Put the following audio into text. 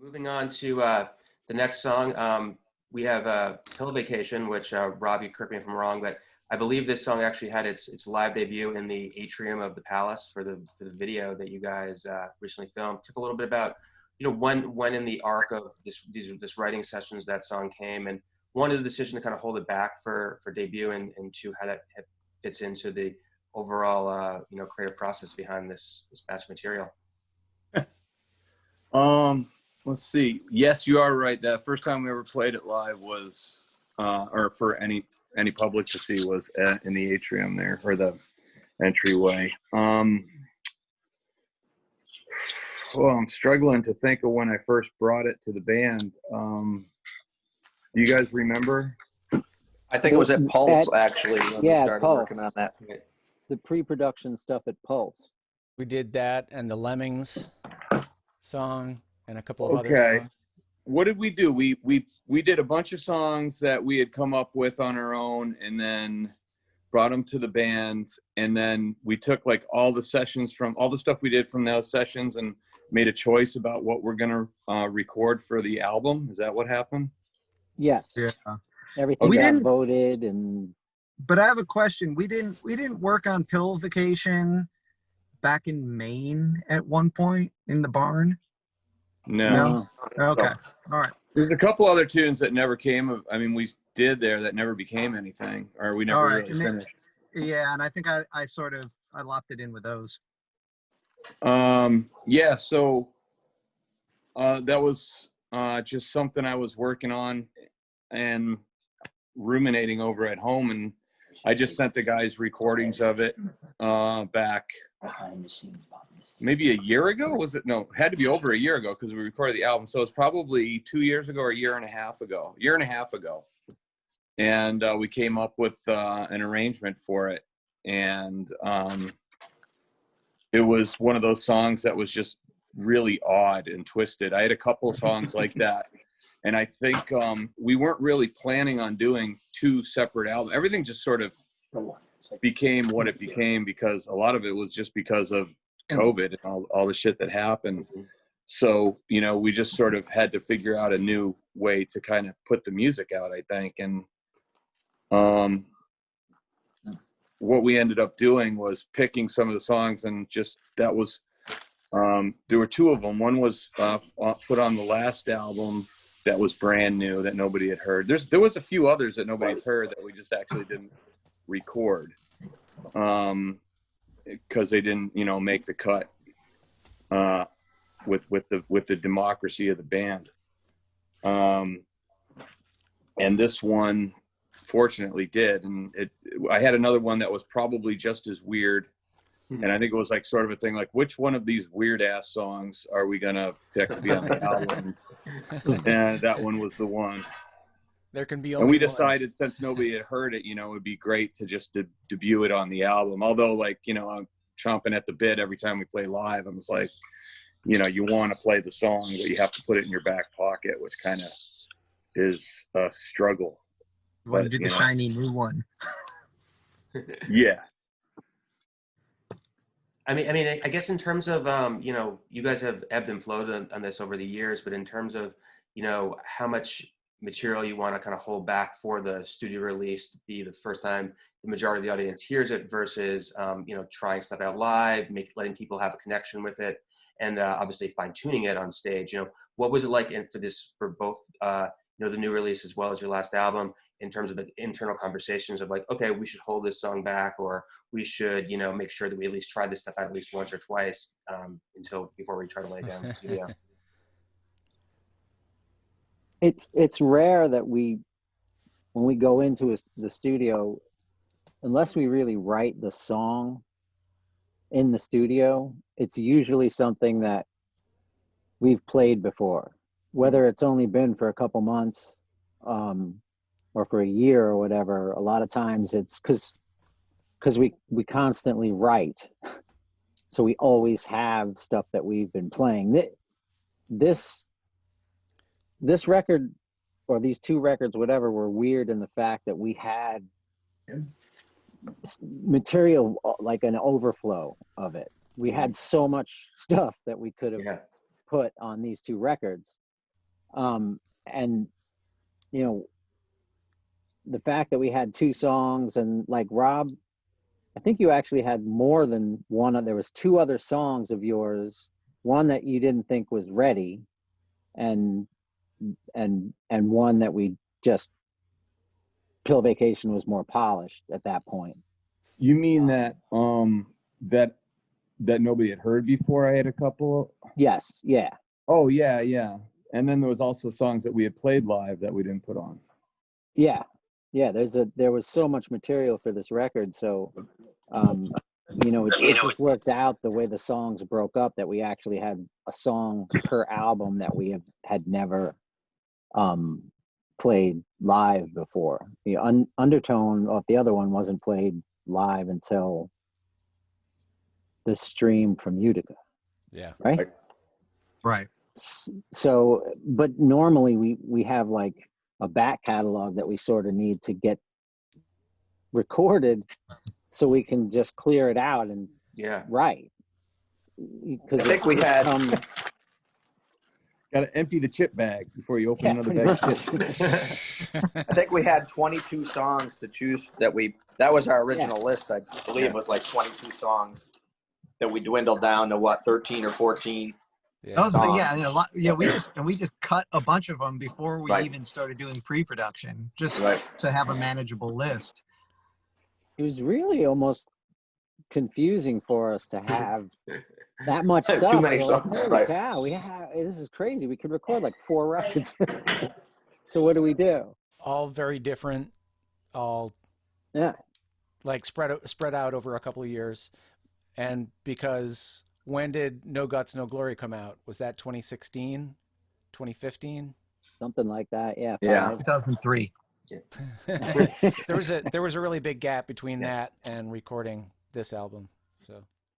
Moving on to the next song, we have Pill Vacation, which Rob, you correct me if I'm wrong, but I believe this song actually had its live debut in the atrium of the Palace for the video that you guys recently filmed. Talk a little bit about when in the arc of this writing sessions that song came, and one, the decision to kind of hold it back for debut, and two, how that fits into the overall creative process behind this batch of material. Let's see. Yes, you are right. The first time we ever played it live was, or for any public to see, was in the atrium there, or the entryway. Well, I'm struggling to think of when I first brought it to the band. Do you guys remember? I think it was at Pulse, actually, when we started working on that. The pre-production stuff at Pulse. We did that and the Lemmings song and a couple of other songs. What did we do? We did a bunch of songs that we had come up with on our own, and then brought them to the band, and then we took like all the sessions from all the stuff we did from those sessions and made a choice about what we're gonna record for the album. Is that what happened? Yes. Yeah. Everything got voted, and. But I have a question. We didn't work on Pill Vacation back in Maine at one point in the barn. No. Okay. All right. There's a couple other tunes that never came. I mean, we did there that never became anything, or we never really finished. Yeah, and I think I locked it in with those. Yeah. So that was just something I was working on and ruminating over at home, and I just sent the guys recordings of it back maybe a year ago. Was it? No, it had to be over a year ago because we recorded the album. So it's probably 2 years ago or a year and a half ago. And we came up with an arrangement for it, and it was one of those songs that was just really odd and twisted. I had a couple songs like that. And I think we weren't really planning on doing two separate albums. Everything just sort of became what it became because a lot of it was just because of COVID and all the shit that happened. So, we just sort of had to figure out a new way to kind of put the music out, I think. And what we ended up doing was picking some of the songs, and just that was, there were two of them. One was put on the last album that was brand new that nobody had heard. There was a few others that nobody had heard that we just actually didn't record because they didn't, make the cut with the democracy of the band. And this one fortunately did. And I had another one that was probably just as weird. And I think it was like sort of a thing like, which one of these weird ass songs are we gonna pick to be on the album? And that one was the one. There can be only and we one. decided, since nobody had heard it, it would be great to just debut it on the album. Although, I'm chomping at the bit every time we play live. I was like, you want to play the song, but you have to put it in your back pocket, which kind of is a struggle. You want to do the shiny new one. Yeah. I mean, I guess in terms of, you guys have ebbed and flowed on this over the years, but in terms of, how much material you want to kind of hold back for the studio release to be the first time the majority of the audience hears it versus, trying stuff out live, letting people have a connection with it, and obviously fine tuning it on stage. What was it like for both, the new release as well as your last album, in terms of the internal conversations of like, okay, we should hold this song back, or we should, make sure that we at least try this stuff out at least once or twice before we try to lay it down in the studio. It's rare that when we go into the studio, unless we really write the song in the studio, it's usually something that we've played before, whether it's only been for a couple months, or for a year or whatever. A lot of times it's because we constantly write, so we always have stuff that we've been playing. This record, or these two records, whatever, were weird in the fact that we had material, like an overflow of it. We had so much stuff that we could have put on these two records. And you know, the fact that we had 2 songs, and like Rob, I think you actually had more than one. There was 2 other songs of yours, one that you didn't think was ready, and one that we just, Pill Vacation was more polished at that point. You mean that that nobody had heard before? I had a couple. Yes, yeah. Oh yeah, yeah. And then there was also songs that we had played live that we didn't put on. Yeah, yeah. There was so much material for this record, so you know, it just worked out the way the songs broke up, that we actually had a song per album that we had never played live before. The Undertone off the other one wasn't played live until the stream from Utica. Yeah. Right. Right. So, but normally we have like a back catalog that we sort of need to get recorded so we can just clear it out and right. Because I think we had. Got to empty the chip bag before you open another bag of chips. I think we had 22 songs to choose that was our original list. I believe was like 22 songs that we dwindled down to what, 13 or 14. Yeah. That was a lot. Yeah, we just cut a bunch of them before we even started doing pre-production, just to have a manageable list. It was really almost confusing for us to have that much stuff. Too many songs. Holy cow, this is crazy. We could record like 4 records. So what do we do? All very different. All like spread out over a couple of years. And because when did No Guts, No Glory come out? Was that 2016, 2015? Something like that. Yeah. 2003. There was a really big gap between that and recording this album. So